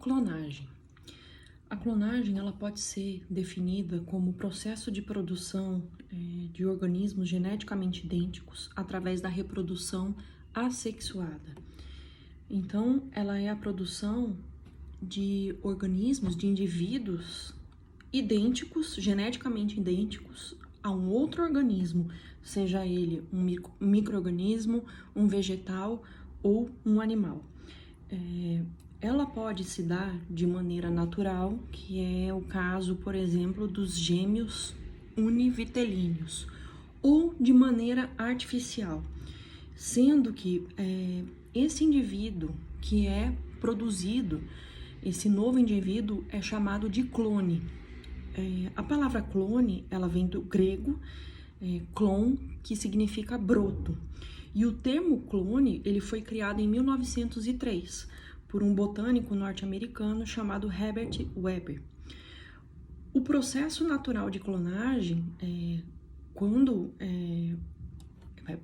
Clonagem. A clonagem ela pode ser definida como o processo de produção de organismos geneticamente idênticos através da reprodução assexuada. Então, ela é a produção de organismos, de indivíduos idênticos, geneticamente idênticos a um outro organismo, seja ele um micro-organismo, um vegetal ou um animal. Ela pode se dar de maneira natural, que é o caso, por exemplo, dos gêmeos univitelíneos, ou de maneira artificial, sendo que esse indivíduo que é produzido, esse novo indivíduo é chamado de clone. A palavra clone, ela vem do grego clon, que significa broto. E o termo clone, ele foi criado em 1903 por um botânico norte-americano chamado Herbert Weber. O processo natural de clonagem,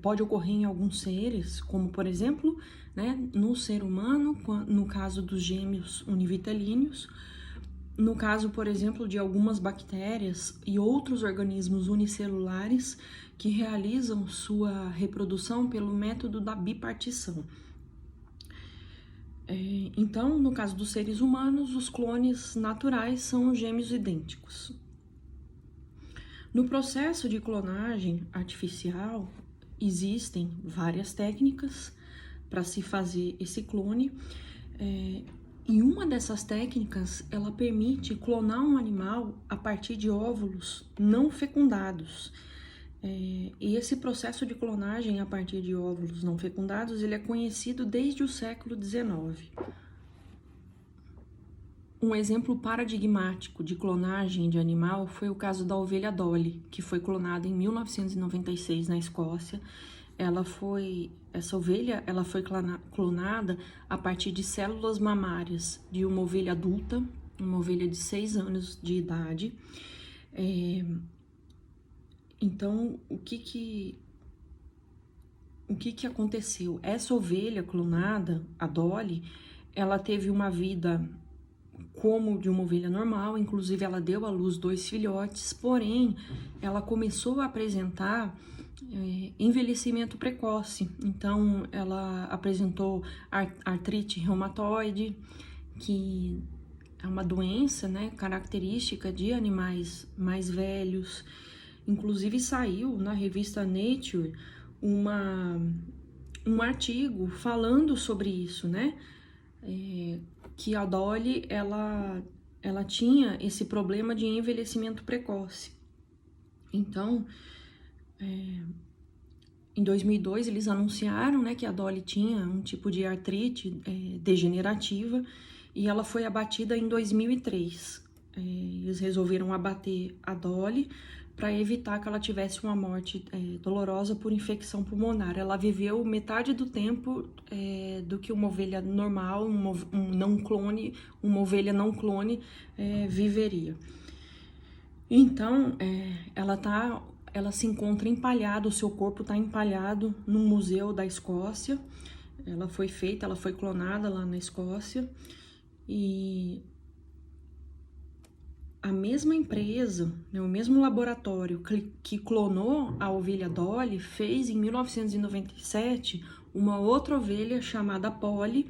pode ocorrer em alguns seres, como por exemplo, no ser humano, no caso dos gêmeos univitelíneos, no caso, por exemplo, de algumas bactérias e outros organismos unicelulares que realizam sua reprodução pelo método da bipartição. Então, no caso dos seres humanos, os clones naturais são os gêmeos idênticos. No processo de clonagem artificial, existem várias técnicas para se fazer esse clone. E uma dessas técnicas, ela permite clonar um animal a partir de óvulos não fecundados. E esse processo de clonagem a partir de óvulos não fecundados, ele é conhecido desde o século XIX. Um exemplo paradigmático de clonagem de animal foi o caso da ovelha Dolly, que foi clonada em 1996 na Escócia. Essa ovelha foi clonada a partir de células mamárias de uma ovelha adulta, uma ovelha de 6 anos de idade. Então, o que aconteceu? Essa ovelha clonada, a Dolly, ela teve uma vida como de uma ovelha normal, inclusive ela deu à luz 2 filhotes, porém, ela começou a apresentar envelhecimento precoce. Então, ela apresentou artrite reumatoide, que é uma doença, característica de animais mais velhos. Inclusive saiu na revista Nature um artigo falando sobre isso, que a Dolly, ela tinha esse problema de envelhecimento precoce. Então, em 2002, eles anunciaram, que a Dolly tinha um tipo de artrite degenerativa e ela foi abatida em 2003. Eles resolveram abater a Dolly para evitar que ela tivesse uma morte dolorosa por infecção pulmonar. Ela viveu metade do tempo do que uma ovelha normal, uma ovelha não clone viveria. Então, ela se encontra empalhada, o seu corpo está empalhado num museu da Escócia. Ela foi clonada lá na Escócia e a mesma empresa, o mesmo laboratório que clonou a ovelha Dolly fez em 1997 uma outra ovelha chamada Polly,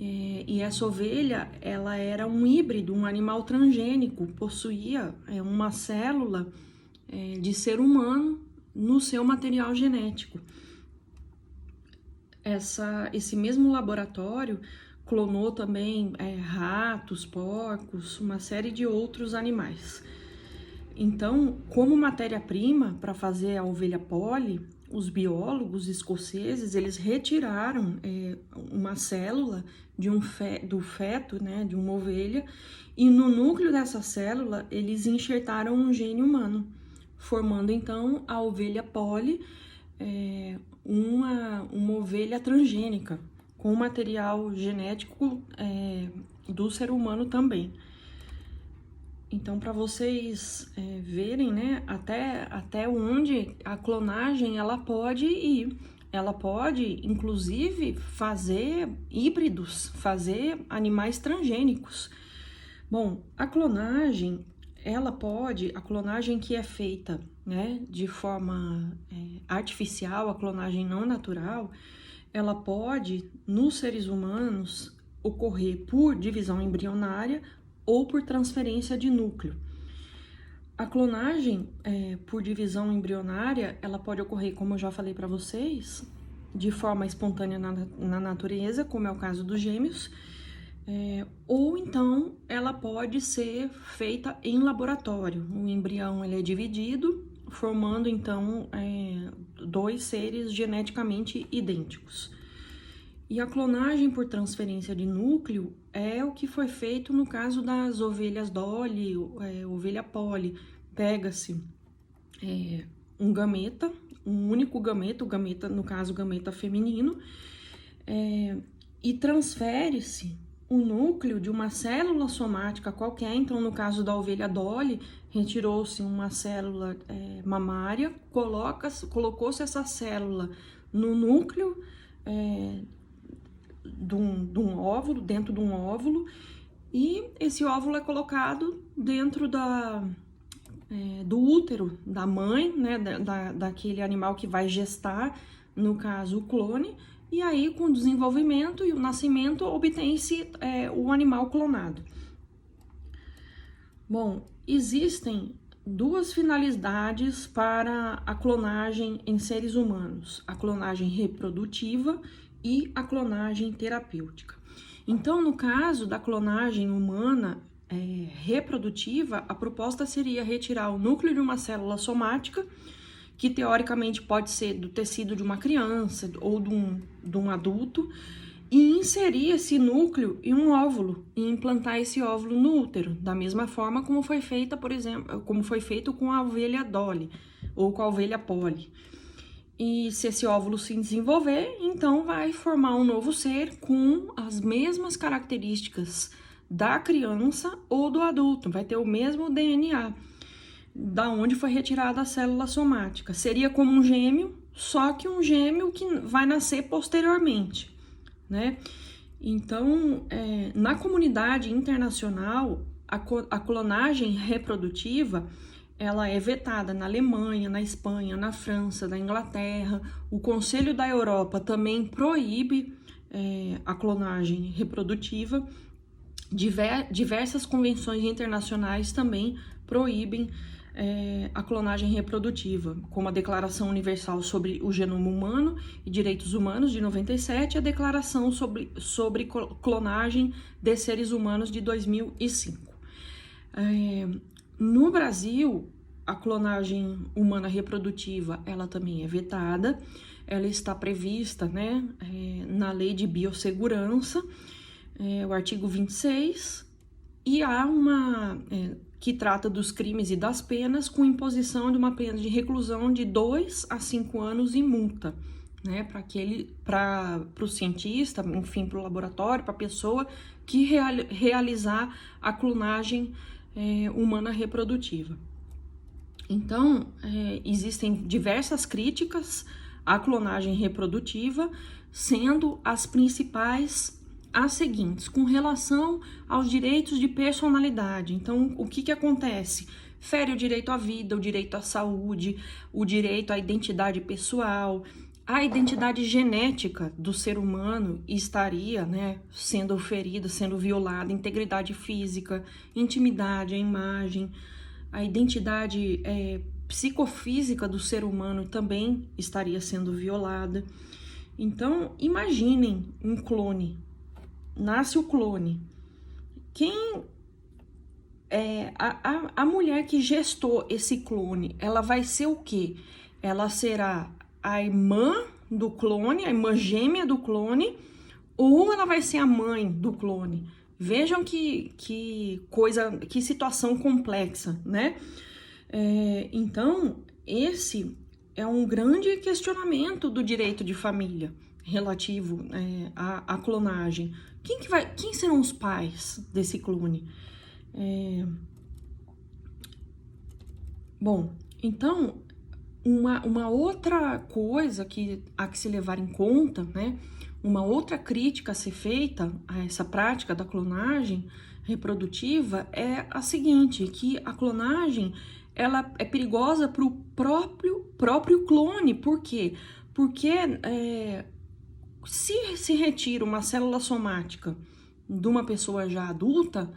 e essa ovelha, ela era um híbrido, um animal transgênico, possuía uma célula de ser humano no seu material genético. Esse mesmo laboratório clonou também ratos, porcos, uma série de outros animais. Então, como matéria-prima para fazer a ovelha Polly, os biólogos escoceses, eles retiraram uma célula do feto, de uma ovelha, e no núcleo dessa célula, eles enxertaram um gene humano, formando então a ovelha Polly, uma ovelha transgênica, com material genético do ser humano também. Então, para vocês verem, até onde a clonagem ela pode ir. ela pode, inclusive, fazer híbridos, fazer animais transgênicos. Bom, a clonagem que é feita, né, de forma artificial, a clonagem não natural, ela pode, nos seres humanos, ocorrer por divisão embrionária ou por transferência de núcleo. A clonagem por divisão embrionária, ela pode ocorrer, como eu já falei para vocês, de forma espontânea na natureza, como é o caso dos gêmeos, ou então ela pode ser feita em laboratório. O embrião ele é dividido, formando então dois seres geneticamente idênticos. E a clonagem por transferência de núcleo é o que foi feito no caso das ovelhas Dolly, ovelha Polly. Pega-se um gameta, um único gameta, o gameta, no caso, o gameta feminino, e transfere-se o núcleo de uma célula somática qualquer. Então, no caso da ovelha Dolly, retirou-se uma célula mamária, colocou-se essa célula no núcleo de um óvulo, dentro de um óvulo, e esse óvulo é colocado dentro do útero da mãe, né, daquele animal que vai gestar, no caso o clone, e aí com o desenvolvimento e o nascimento obtém-se o animal clonado. Bom, existem duas finalidades para a clonagem em seres humanos: a clonagem reprodutiva e a clonagem terapêutica. Então, no caso da clonagem humana reprodutiva, a proposta seria retirar o núcleo de uma célula somática, que teoricamente pode ser do tecido de uma criança ou de um adulto, e inserir esse núcleo em um óvulo e implantar esse óvulo no útero, da mesma forma como foi feita, por exemplo, como foi feito com a ovelha Dolly ou com a ovelha Polly. E se esse óvulo se desenvolver, então vai formar um novo ser com as mesmas características da criança ou do adulto, vai ter o mesmo DNA, da onde foi retirada a célula somática. Seria como um gêmeo, só que um gêmeo que vai nascer posteriormente, né? Então, na comunidade internacional, a clonagem reprodutiva, ela é vetada na Alemanha, na Espanha, na França, na Inglaterra. O Conselho da Europa também proíbe a clonagem reprodutiva. Diversas convenções internacionais também proíbem a clonagem reprodutiva, como a Declaração Universal sobre o Genoma Humano e Direitos Humanos de 97 e a Declaração sobre Clonagem de Seres Humanos de 2005. No Brasil, a clonagem humana reprodutiva, ela também é vetada, ela está prevista, né, na Lei de Biossegurança, o artigo 26, e há uma que trata dos crimes e das penas, com imposição de uma pena de reclusão de 2 a 5 anos e multa, né, para o cientista, enfim, para o laboratório, para a pessoa que realizar a clonagem humana reprodutiva. Então, existem diversas críticas à clonagem reprodutiva, sendo as principais as seguintes: com relação aos direitos de personalidade. Então, o que acontece? Fere o direito à vida, o direito à saúde, o direito à identidade pessoal, a identidade genética do ser humano estaria, né, sendo ferida, sendo violada, integridade física, intimidade, a imagem, a identidade psicofísica do ser humano também estaria sendo violada. Então, imaginem um clone. Nasce o clone. A mulher que gestou esse clone, ela vai ser o quê? Ela será a irmã do clone, a irmã gêmea do clone, ou ela vai ser a mãe do clone? Vejam que situação complexa, né? Então, esse é um grande questionamento do direito de família relativo à clonagem. Quem serão os pais desse clone? Bom, então, Uma outra coisa que há que se levar em conta, né? Uma outra crítica a ser feita a essa prática da clonagem reprodutiva é a seguinte, que a clonagem ela é perigosa para o próprio clone. Por quê? Porque se retira uma célula somática de uma pessoa já adulta,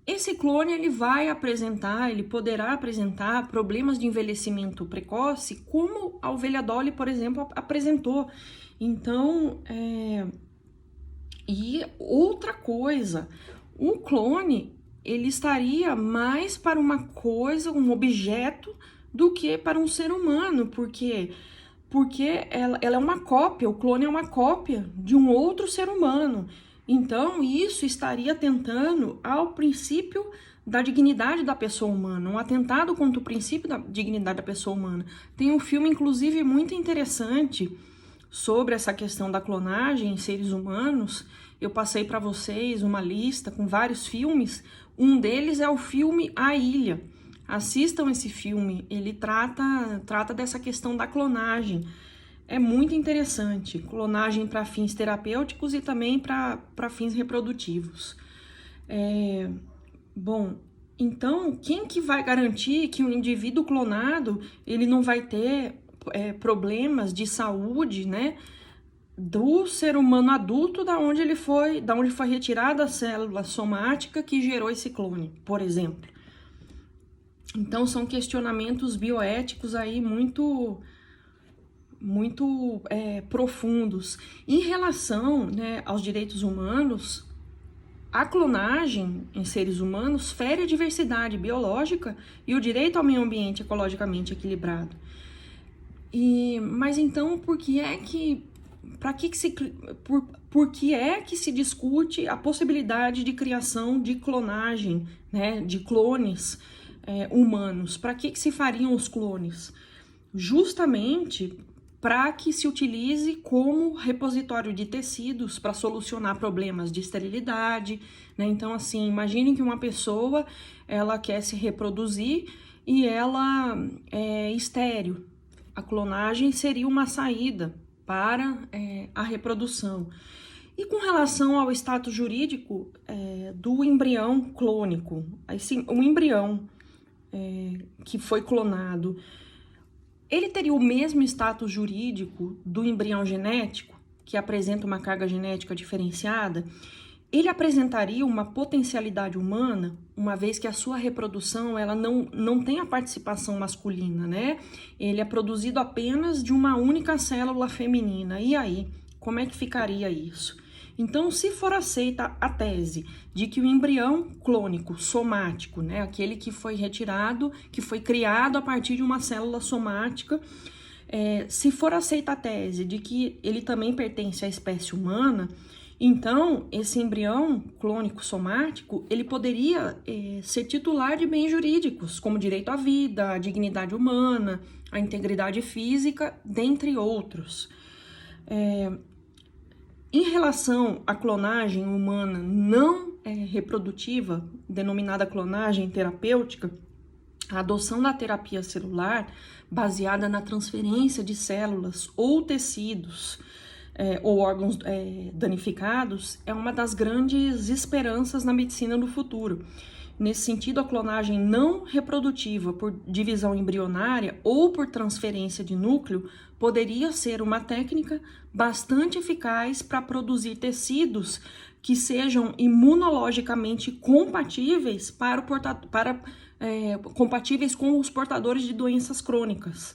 esse clone ele poderá apresentar problemas de envelhecimento precoce, como a ovelha Dolly, por exemplo, apresentou. Então, e outra coisa, um clone, ele estaria mais para uma coisa, um objeto, do que para um ser humano, porque ela é uma cópia, o clone é uma cópia de um outro ser humano. Então, isso estaria atentando ao princípio da dignidade da pessoa humana, um atentado contra o princípio da dignidade da pessoa humana. Tem um filme, inclusive, muito interessante sobre essa questão da clonagem em seres humanos. Eu passei para vocês uma lista com vários filmes. Um deles é o filme A Ilha. Assistam esse filme, ele trata dessa questão da clonagem. É muito interessante, clonagem para fins terapêuticos e também para fins reprodutivos. Bom, então, quem que vai garantir que um indivíduo clonado ele não vai ter problemas de saúde, né, do ser humano adulto da onde foi retirada a célula somática que gerou esse clone, por exemplo? Então, são questionamentos bioéticos aí muito profundos. Em relação, né, aos direitos humanos, a clonagem em seres humanos fere a diversidade biológica e o direito ao meio ambiente ecologicamente equilibrado. Mas então, por que é que se discute a possibilidade de criação de clonagem, né, de clones humanos? Para que se fariam os clones? Justamente para que se utilize como repositório de tecidos para solucionar problemas de esterilidade, né? Então, assim, imagine que uma pessoa, ela quer se reproduzir e ela é estéril. A clonagem seria uma saída para a reprodução. E com relação ao status jurídico do embrião clônico, um embrião que foi clonado, ele teria o mesmo status jurídico do embrião genético, que apresenta uma carga genética diferenciada? Ele apresentaria uma potencialidade humana, uma vez que a sua reprodução ela não tem a participação masculina, né? Ele é produzido apenas de uma única célula feminina. E aí, como é que ficaria isso? Então, se for aceita a tese de que o embrião clônico somático, né, aquele que foi retirado, que foi criado a partir de uma célula somática, se for aceita a tese de que ele também pertence à espécie humana, então esse embrião clônico somático, ele poderia ser titular de bens jurídicos, como direito à vida, à dignidade humana, à integridade física, dentre outros. Em relação à clonagem humana não reprodutiva, denominada clonagem terapêutica, a adoção da terapia celular baseada na transferência de células ou tecidos ou órgãos danificados é uma das grandes esperanças na medicina do futuro. Nesse sentido, a clonagem não reprodutiva por divisão embrionária ou por transferência de núcleo poderia ser uma técnica bastante eficaz para produzir tecidos que sejam imunologicamente compatíveis compatíveis com os portadores de doenças crônicas.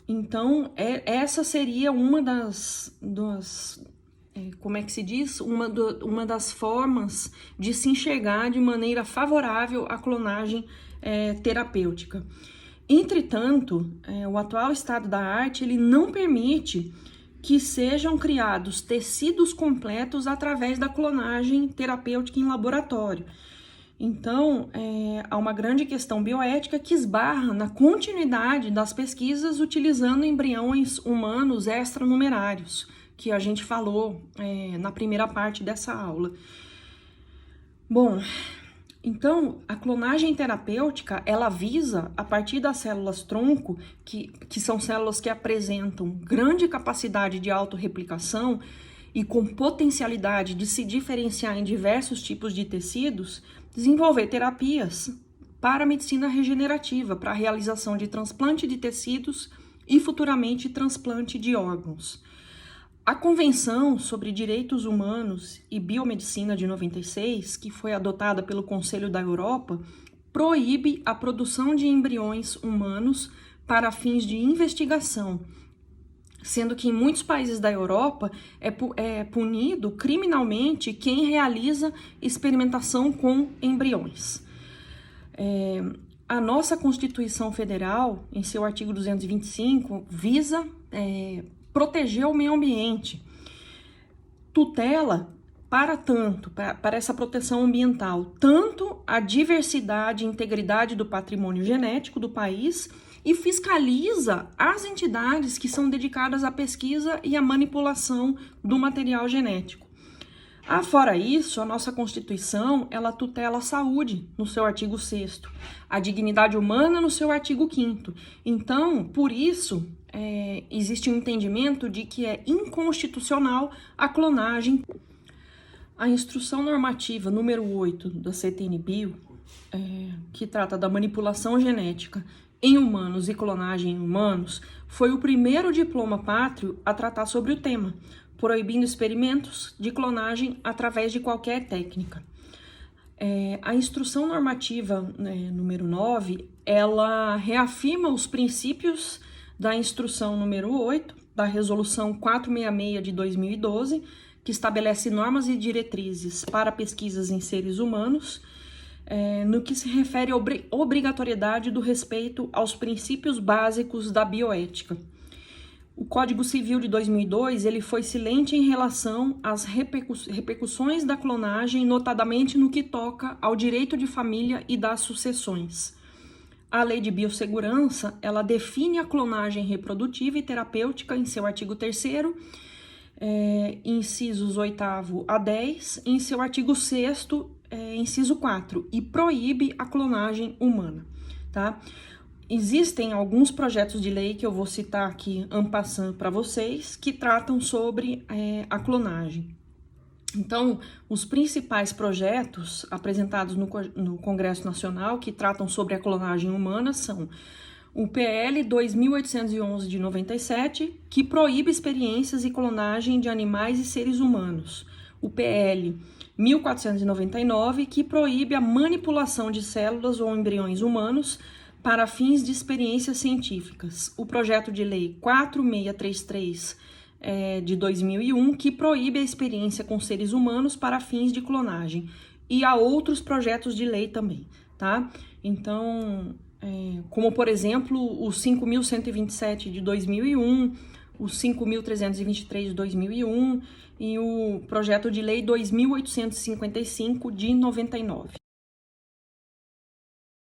Então, essa seria uma como é que se diz? Uma das formas de se enxergar de maneira favorável a clonagem terapêutica. Entretanto, o atual estado da arte ele não permite que sejam criados tecidos completos através da clonagem terapêutica em laboratório. Então, há uma grande questão bioética que esbarra na continuidade das pesquisas utilizando embriões humanos extranumerários, que a gente falou na primeira parte dessa aula. Bom, Então, a clonagem terapêutica, ela visa, a partir das células-tronco, que são células que apresentam grande capacidade de autorreplicação e com potencialidade de se diferenciar em diversos tipos de tecidos, desenvolver terapias para a medicina regenerativa, para a realização de transplante de tecidos e futuramente transplante de órgãos. A Convenção sobre Direitos Humanos e Biomedicina de 96, que foi adotada pelo Conselho da Europa, proíbe a produção de embriões humanos para fins de investigação, sendo que em muitos países da Europa é punido criminalmente quem realiza experimentação com embriões. A nossa Constituição Federal, em seu artigo 225, visa proteger o meio ambiente, tutela para essa proteção ambiental, tanto a diversidade e integridade do patrimônio genético do país e fiscaliza as entidades que são dedicadas à pesquisa e à manipulação do material genético. Fora isso, a nossa Constituição, ela tutela a saúde no seu artigo 6º, a dignidade humana no seu artigo 5º. Então, por isso, existe um entendimento de que é inconstitucional a clonagem. A instrução normativa número 8 da CTN-Bio, que trata da manipulação genética em humanos e clonagem em humanos, foi o primeiro diploma pátrio a tratar sobre o tema, proibindo experimentos de clonagem através de qualquer técnica. A instrução normativa número 9, ela reafirma os princípios da instrução número 8, da resolução 466 de 2012, que estabelece normas e diretrizes para pesquisas em seres humanos, no que se refere à obrigatoriedade do respeito aos princípios básicos da bioética. O Código Civil de 2002 ele foi silente em relação às repercussões da clonagem, notadamente no que toca ao direito de família e das sucessões. A Lei de Biossegurança, ela define a clonagem reprodutiva e terapêutica em seu artigo 3º, incisos 8º a 10, em seu artigo 6º, inciso 4, e proíbe a clonagem humana, tá? Existem alguns projetos de lei que eu vou citar aqui en passant para vocês, que tratam sobre a clonagem. Então, os principais projetos apresentados no Congresso Nacional que tratam sobre a clonagem humana são o PL 2811 de 97, que proíbe experiências e clonagem de animais e seres humanos. O PL 1499, que proíbe a manipulação de células ou embriões humanos para fins de experiências científicas. O projeto de lei 4633 de 2001, que proíbe a experiência com seres humanos para fins de clonagem. E há outros projetos de lei também, tá? Então, como por exemplo, o 5.127 de 2001, o 5.323 de 2001 e o projeto de lei 2.855 de 99.